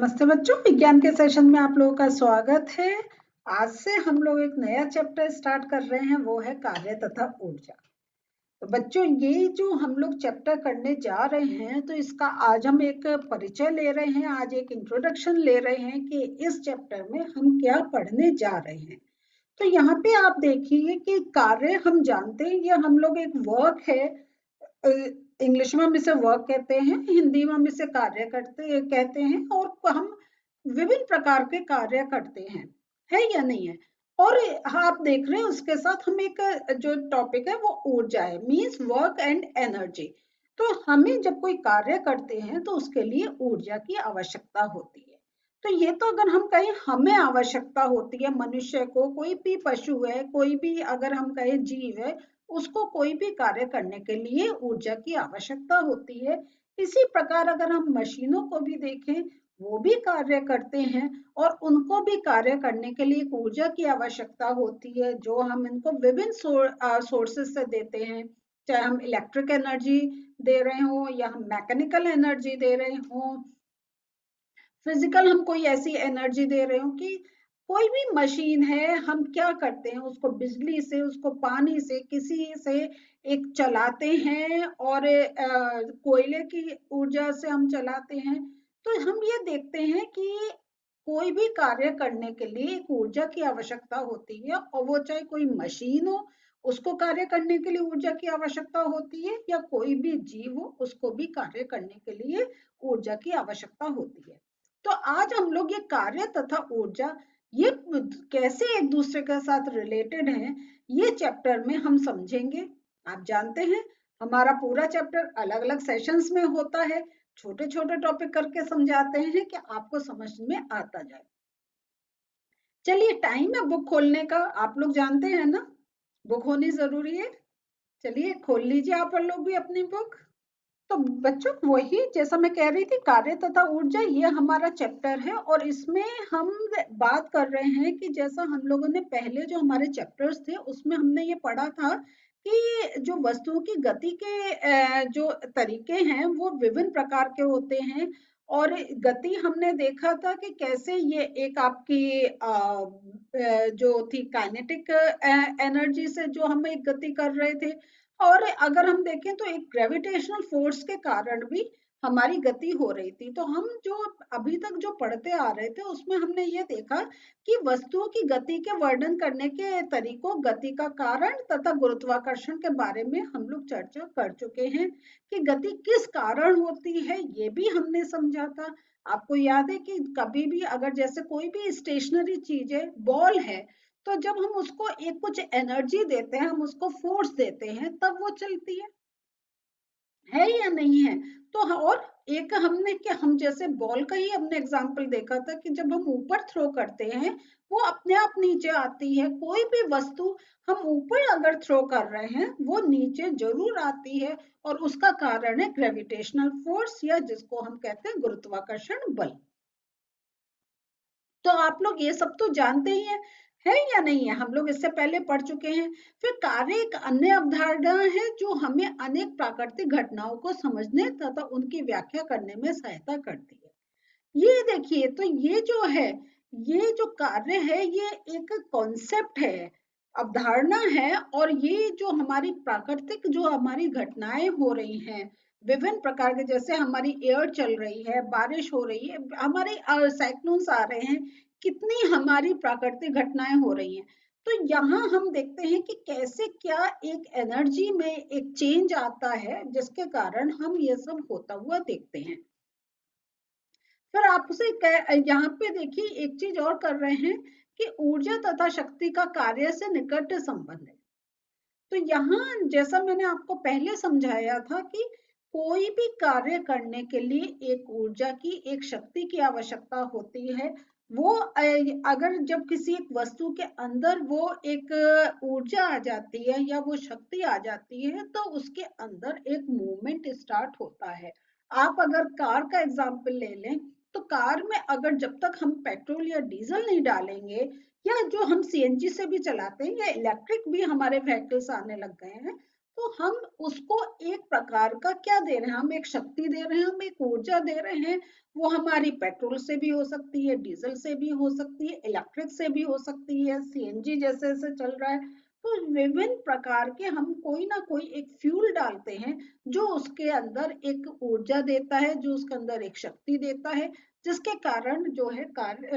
नमस्ते बच्चों, विज्ञान के सेशन में आप लोगों का स्वागत है। आज से हम लोग एक नया चैप्टर स्टार्ट कर रहे हैं, वो है कार्य तथा ऊर्जा। तो बच्चों, ये जो हम लोग चैप्टर करने जा रहे हैं, तो इसका आज हम एक परिचय ले रहे हैं, आज एक इंट्रोडक्शन ले रहे हैं कि इस चैप्टर में हम क्या पढ़ने जा रहे हैं। तो यहाँ पे आप देखिए कि कार्य हम जानते हैं, ये हम लोग एक वर्क है। इंग्लिश में हम इसे वर्क कहते हैं, हिंदी में हम इसे कार्य करते कहते हैं, और हम विभिन्न प्रकार के कार्य करते हैं, है या नहीं है। और आप देख रहे हैं उसके साथ हम एक जो टॉपिक है वो ऊर्जा है, मीन्स वर्क एंड एनर्जी। तो हमें जब कोई कार्य करते हैं तो उसके लिए ऊर्जा की आवश्यकता होती है। तो ये तो अगर हम कहें हमें आवश्यकता होती है, मनुष्य को, कोई भी पशु है, कोई भी अगर हम कहें जीव है, उसको कोई भी कार्य करने के लिए ऊर्जा की आवश्यकता होती है। इसी प्रकार अगर हम मशीनों को भी देखें, वो भी कार्य करते हैं और उनको भी कार्य करने के लिए ऊर्जा की आवश्यकता होती है, जो हम इनको विभिन्न सोर्सेस से देते हैं। चाहे हम इलेक्ट्रिक एनर्जी दे रहे हो या हम मैकेनिकल एनर्जी दे रहे हो, फिजिकल हम कोई ऐसी एनर्जी दे रहे हो कि कोई भी मशीन है, हम क्या करते हैं, उसको बिजली से, उसको पानी से, किसी से एक चलाते हैं, और कोयले की ऊर्जा से हम चलाते हैं। तो हम ये देखते हैं कि कोई भी कार्य करने के लिए एक ऊर्जा की आवश्यकता होती है, और वो चाहे कोई मशीन हो, उसको कार्य करने के लिए ऊर्जा की आवश्यकता होती है, या कोई भी जीव हो, उसको भी कार्य करने के लिए ऊर्जा की आवश्यकता होती है। तो आज हम लोग ये कार्य तथा ऊर्जा ये कैसे एक दूसरे के साथ रिलेटेड हैं, ये चैप्टर में हम समझेंगे। आप जानते हैं हमारा पूरा चैप्टर अलग अलग सेशंस में होता है, छोटे छोटे टॉपिक करके समझाते हैं कि आपको समझ में आता जाए। चलिए, टाइम है बुक खोलने का, आप लोग जानते हैं ना, बुक होनी जरूरी है। चलिए खोल लीजिए आप लोग भी अपनी बुक। तो बच्चों, वही जैसा मैं कह रही थी, कार्य तथा ऊर्जा ये हमारा चैप्टर है, और इसमें हम बात कर रहे हैं कि जैसा हम लोगों ने पहले जो हमारे चैप्टर्स थे उसमें हमने ये पढ़ा था कि जो वस्तुओं की गति के जो तरीके हैं वो विभिन्न प्रकार के होते हैं। और गति हमने देखा था कि कैसे ये एक आपकी जो थी काइनेटिक एनर्जी से जो हम एक गति कर रहे थे, और अगर हम देखें तो एक ग्रेविटेशनल फोर्स के कारण भी हमारी गति हो रही थी। तो हम जो अभी तक जो पढ़ते आ रहे थे उसमें हमने ये देखा कि वस्तुओं की गति के वर्णन करने के तरीकों, गति का कारण तथा गुरुत्वाकर्षण के बारे में हम लोग चर्चा कर चुके हैं कि गति किस कारण होती है, ये भी हमने समझा था। आपको याद है कि कभी भी अगर जैसे कोई भी स्टेशनरी चीज है, बॉल है, तो जब हम उसको एक कुछ एनर्जी देते हैं, हम उसको फोर्स देते हैं, तब वो चलती है या नहीं है। तो और एक हमने कि हम जैसे बॉल का ही हमने एग्जांपल देखा था कि जब हम ऊपर थ्रो करते हैं वो अपने आप नीचे आती है। कोई भी वस्तु हम ऊपर अगर थ्रो कर रहे हैं वो नीचे जरूर आती है, और उसका कारण है ग्रेविटेशनल फोर्स, या जिसको हम कहते हैं गुरुत्वाकर्षण बल। तो आप लोग ये सब तो जानते ही हैं, है या नहीं है, हम लोग इससे पहले पढ़ चुके हैं। फिर कार्य एक अन्य अवधारणा है जो हमें अनेक प्राकृतिक घटनाओं को समझने तथा उनकी व्याख्या करने में सहायता करती है। ये देखिए, तो ये जो है, ये जो कार्य है, ये एक कॉन्सेप्ट है, अवधारणा है, और ये जो हमारी प्राकृतिक जो हमारी घटनाएं हो रही हैं, विभिन्न प्रकार के, जैसे हमारी एयर चल रही है, बारिश हो रही है, हमारे साइक्लोन्स आ रहे हैं, कितनी हमारी प्राकृतिक घटनाएं हो रही हैं। तो यहाँ हम देखते हैं कि कैसे क्या एक एनर्जी में एक चेंज आता है, जिसके कारण हम ये सब होता हुआ देखते हैं। फिर आपसे यहाँ पे देखिए एक चीज और कर रहे हैं कि ऊर्जा तथा शक्ति का कार्य से निकट संबंध है। तो यहाँ जैसा मैंने आपको पहले समझाया था कि कोई भी कार्य करने के लिए एक ऊर्जा की, एक शक्ति की आवश्यकता होती है। वो अगर जब किसी एक वस्तु के अंदर वो एक ऊर्जा आ जाती है या वो शक्ति आ जाती है, तो उसके अंदर एक मूवमेंट स्टार्ट होता है। आप अगर कार का एग्जाम्पल ले लें, तो कार में अगर जब तक हम पेट्रोल या डीजल नहीं डालेंगे, या जो हम सीएनजी से भी चलाते हैं, या इलेक्ट्रिक भी हमारे व्हीकल्स आने लग गए हैं, तो हम उसको एक प्रकार का क्या दे रहे हैं, हम एक शक्ति दे रहे हैं, हम एक ऊर्जा दे रहे हैं। वो हमारी पेट्रोल से भी हो सकती है, डीजल से भी हो सकती है, इलेक्ट्रिक से भी हो सकती है, सीएनजी जैसे जैसे चल रहा है। तो विभिन्न प्रकार के हम कोई ना कोई एक फ्यूल डालते हैं जो उसके अंदर एक ऊर्जा देता है, जो उसके अंदर एक शक्ति देता है, जिसके कारण जो है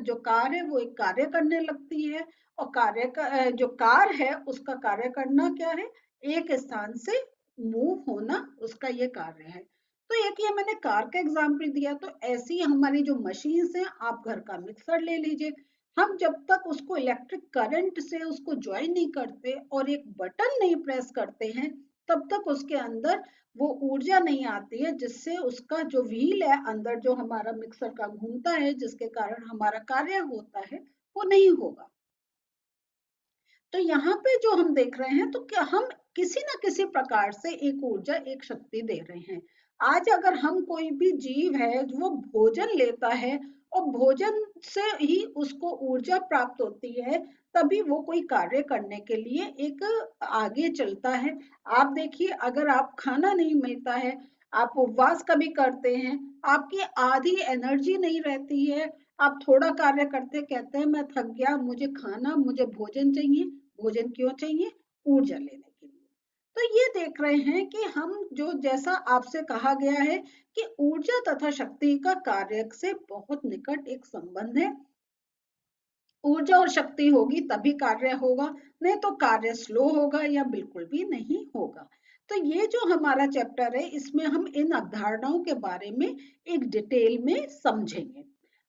जो कार है वो एक कार्य करने लगती है। और कार्य का जो कार है उसका कार्य करना क्या है, एक स्थान से मूव होना, उसका ये कार्य है। तो एक ये मैंने कार का एग्जाम्पल दिया। तो ऐसी हमारी जो मशीन्स हैं, आप घर का मिक्सर ले लीजिए, हम जब तक उसको इलेक्ट्रिक करंट से उसको ज्वाइन नहीं करते और एक बटन नहीं प्रेस करते हैं, तब तक उसके अंदर वो ऊर्जा नहीं आती है, जिससे उसका जो व्हील है अंदर जो हमारा मिक्सर का घूमता है, जिसके कारण हमारा कार्य होता है, वो नहीं होगा। तो यहाँ पे जो हम देख रहे हैं, तो क्या हम किसी ना किसी प्रकार से एक ऊर्जा, एक शक्ति दे रहे हैं। आज अगर हम कोई भी जीव है जो वो भोजन लेता है और भोजन से ही उसको ऊर्जा प्राप्त होती है, तभी वो कोई कार्य करने के लिए एक आगे चलता है। आप देखिए, अगर आप खाना नहीं मिलता है, आप उपवास कभी करते हैं, आपकी आधी एनर्जी नहीं रहती है, आप थोड़ा कार्य करते कहते हैं मैं थक गया, मुझे खाना, मुझे भोजन चाहिए। भोजन क्यों चाहिए, ऊर्जा लेने के लिए। तो ये देख रहे हैं कि हम जो, जैसा आपसे कहा गया है कि ऊर्जा तथा शक्ति का कार्य से बहुत निकट एक संबंध है। ऊर्जा और शक्ति होगी तभी कार्य होगा, नहीं तो कार्य स्लो होगा या बिल्कुल भी नहीं होगा। तो ये जो हमारा चैप्टर है, इसमें हम इन अवधारणाओं के बारे में एक डिटेल में समझेंगे।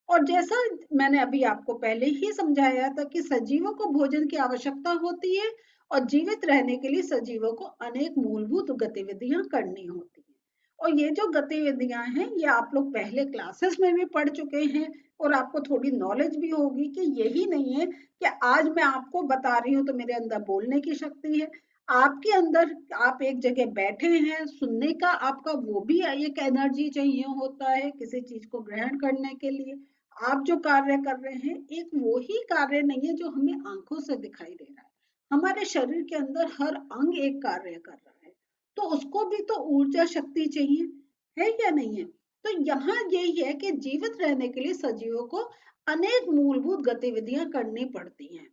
और जैसा मैंने अभी आपको पहले ही समझाया था कि सजीवों को भोजन की आवश्यकता होती है और जीवित रहने के लिए सजीवों को अनेक मूलभूत गतिविधियां करनी होती है। और ये जो गतिविधियां हैं, ये आप लोग पहले क्लासेस में भी पढ़ चुके हैं और आपको थोड़ी नॉलेज भी होगी कि यही नहीं है कि आज मैं आपको बता रही हूँ तो मेरे अंदर बोलने की शक्ति है। आपके अंदर, आप एक जगह बैठे हैं, सुनने का आपका वो भी एक एनर्जी चाहिए होता है किसी चीज को ग्रहण करने के लिए। आप जो कार्य कर रहे हैं, एक वो ही कार्य नहीं है जो हमें आंखों से दिखाई दे रहा है। हमारे शरीर के अंदर हर अंग एक कार्य कर रहा है, तो उसको भी तो ऊर्जा शक्ति चाहिए, है या नहीं है। तो यहाँ यही है कि जीवित रहने के लिए सजीवों को अनेक मूलभूत गतिविधियां करनी पड़ती हैं।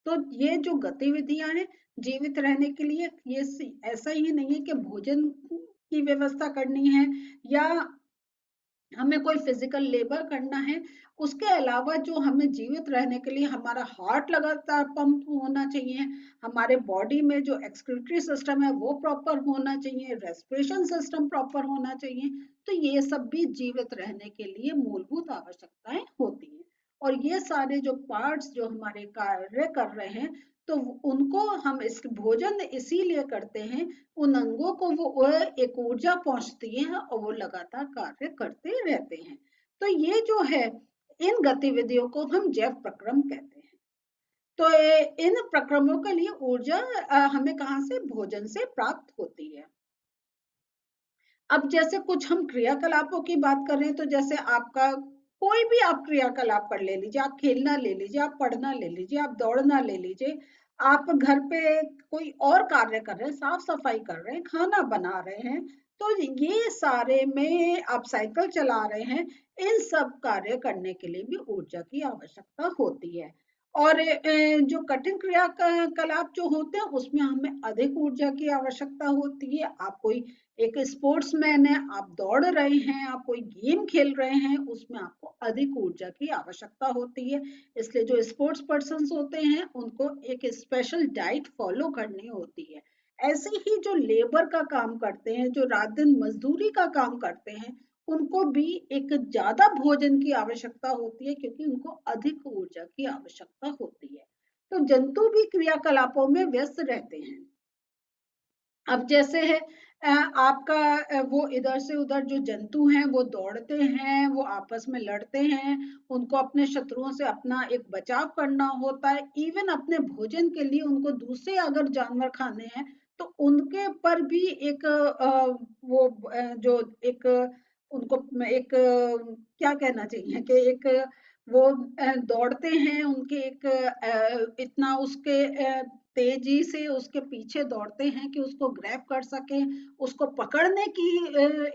तो ये जो गतिविधियां हैं जीवित रहने के लिए, ये ऐसा ही नहीं है कि भोजन की व्यवस्था करनी है या हमें कोई फिजिकल लेबर करना है। उसके अलावा जो हमें जीवित रहने के लिए हमारा हार्ट लगातार पंप होना चाहिए, हमारे बॉडी में जो एक्सक्रीटरी सिस्टम है वो प्रॉपर होना चाहिए, रेस्पिरेशन सिस्टम प्रॉपर होना चाहिए। तो ये सब भी जीवित रहने के लिए मूलभूत आवश्यकताएं होती हैं। और ये सारे जो पार्ट्स जो हमारे कार्य कर रहे हैं, तो उनको हम इस भोजन इसीलिए करते हैं, उन अंगों को वो एक ऊर्जा पहुंचती है और वो लगातार कार्य करते रहते हैं। तो ये जो है, इन गतिविधियों को हम जैव प्रक्रम कहते हैं। तो इन प्रक्रमों के लिए ऊर्जा हमें कहाँ से, भोजन से प्राप्त होती है। अब जैसे कुछ हम क्रियाकलापों की बात कर रहे हैं, तो जैसे आपका कोई भी आप क्रियाकलाप कर ले लीजिए, आप खेलना ले लीजिए, आप पढ़ना ले लीजिए, आप दौड़ना ले लीजिए, आप घर पे कोई और कार्य कर रहे हैं, साफ सफाई कर रहे हैं, खाना बना रहे हैं, तो ये सारे में आप साइकिल चला रहे हैं, इन सब कार्य करने के लिए भी ऊर्जा की आवश्यकता होती है। और जो कठिन क्रियाकलाप जो होते हैं उसमें हमें अधिक ऊर्जा की आवश्यकता होती है। आप कोई एक स्पोर्ट्समैन है, आप दौड़ रहे हैं, आप कोई गेम खेल रहे हैं, उसमें आपको अधिक ऊर्जा की आवश्यकता होती है। इसलिए जो स्पोर्ट्स पर्सन होते हैं उनको एक स्पेशल डाइट फॉलो करनी होती है। ऐसे ही जो लेबर का काम करते हैं, जो रात दिन मजदूरी का काम करते हैं, उनको भी एक ज्यादा भोजन की आवश्यकता होती है, क्योंकि उनको अधिक ऊर्जा की आवश्यकता होती है। तो जंतु भी क्रियाकलापों में व्यस्त रहते हैं। अब जैसे है आपका वो इधर से उधर जो जंतु हैं वो दौड़ते हैं, वो आपस में लड़ते हैं, उनको अपने शत्रुओं से अपना एक बचाव करना होता है। इवन अपने भोजन के लिए उनको दूसरे अगर जानवर खाने हैं तो उनके पर भी एक वो जो एक उनको एक क्या कहना चाहिए कि एक वो दौड़ते हैं, उनके एक इतना उसके तेजी से उसके पीछे दौड़ते हैं कि उसको ग्रैब कर सकें, उसको पकड़ने की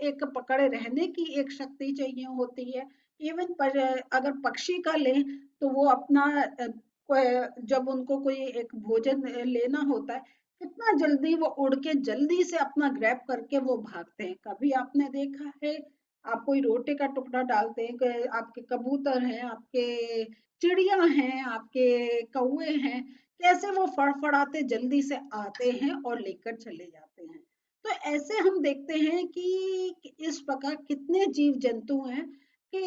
एक पकड़े रहने की एक शक्ति चाहिए होती है। इवन पर अगर पक्षी का लें तो वो अपना जब उनको कोई एक भोजन लेना होता है, कितना जल्दी वो उड़ के जल्दी से अपना ग्रैब करके वो भागते हैं। कभी आपने देखा है, आप कोई रोटी का टुकड़ा डालते हैं, आपके कबूतर हैं, आपके चिड़िया हैं, आपके कौवे हैं, कैसे वो फड़फड़ाते जल्दी से आते हैं और लेकर चले जाते हैं। तो ऐसे हम देखते हैं कि इस प्रकार कितने जीव जंतु हैं कि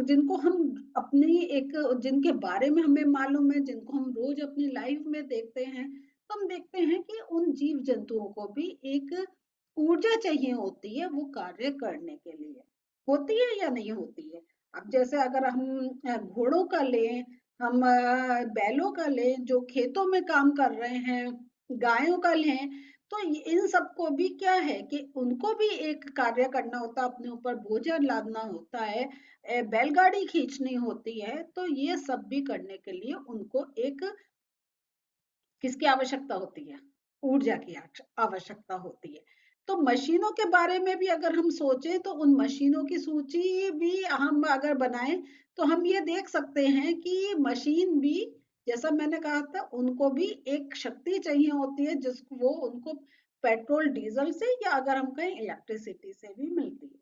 जिनको हम अपनी एक जिनके बारे में हमें मालूम है, जिनको हम रोज अपनी लाइफ में देखते हैं, तो हम देखते हैं कि उन जीव जंतुओं को भी एक ऊर्जा चाहिए होती है वो कार्य करने के लिए। होती है या नहीं होती है? अब जैसे अगर हम घोड़ों का लें, हम बैलों का लें जो खेतों में काम कर रहे हैं, गायों का लें, तो इन सबको भी क्या है कि उनको भी एक कार्य करना होता है, अपने ऊपर बोझा लादना होता है, बैलगाड़ी खींचनी होती है, तो ये सब भी करने के लिए उनको एक किसकी आवश्यकता होती है? ऊर्जा की आवश्यकता होती है। तो मशीनों के बारे में भी अगर हम सोचें तो उन मशीनों की सूची भी हम अगर बनाएं तो हम ये देख सकते हैं कि मशीन भी, जैसा मैंने कहा था, उनको भी एक शक्ति चाहिए होती है जिसको वो उनको पेट्रोल डीजल से या अगर हम कहें इलेक्ट्रिसिटी से भी मिलती है।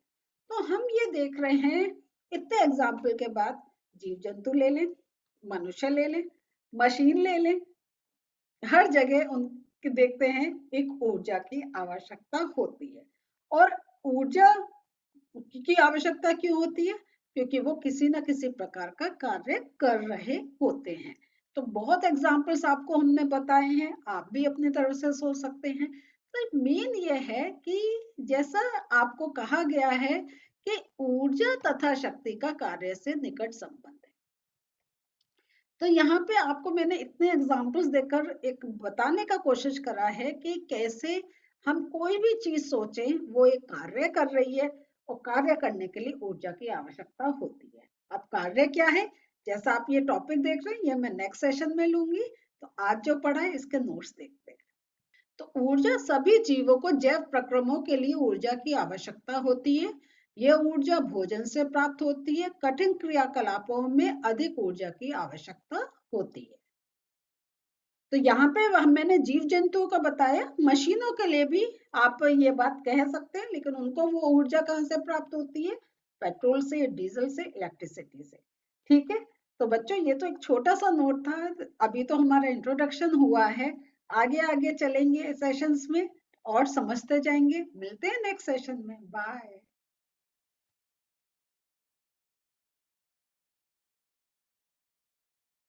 तो हम ये देख रहे हैं, इतने एग्जाम्पल के बाद जीव जंतु ले लें, मनुष्य ले लें, मशीन ले लें, हर जगह उन देखते हैं एक ऊर्जा की आवश्यकता होती है। और ऊर्जा की आवश्यकता क्यों होती है? क्योंकि वो किसी न किसी प्रकार का कार्य कर रहे होते हैं। तो बहुत एग्जाम्पल्स आपको हमने बताए हैं, आप भी अपनी तरफ से सोच सकते हैं। तो मेन ये है कि जैसा आपको कहा गया है कि ऊर्जा तथा शक्ति का कार्य से निकट संबंध है। तो यहाँ पे आपको मैंने इतने एग्जाम्पल्स देकर एक बताने का कोशिश करा है कि कैसे हम कोई भी चीज सोचें वो एक कार्य कर रही है और कार्य करने के लिए ऊर्जा की आवश्यकता होती है। अब कार्य क्या है, जैसा आप ये टॉपिक देख रहे हैं, ये मैं नेक्स्ट सेशन में लूंगी। तो आज जो पढ़ा है इसके नोट्स देखते हैं। तो ऊर्जा सभी जीवों को जैव प्रक्रमों के लिए ऊर्जा की आवश्यकता होती है। यह ऊर्जा भोजन से प्राप्त होती है। कठिन क्रियाकलापों में अधिक ऊर्जा की आवश्यकता होती है। तो यहाँ पे मैंने जीव जंतुओं का बताया, मशीनों के लिए भी आप ये बात कह सकते हैं, लेकिन उनको वो ऊर्जा कहाँ से प्राप्त होती है? पेट्रोल से, डीजल से, इलेक्ट्रिसिटी से। ठीक है, तो बच्चों ये तो एक छोटा सा नोट था, अभी तो हमारा इंट्रोडक्शन हुआ है। आगे आगे चलेंगे सेशंस में और समझते जाएंगे। मिलते हैं नेक्स्ट सेशन में। बाय।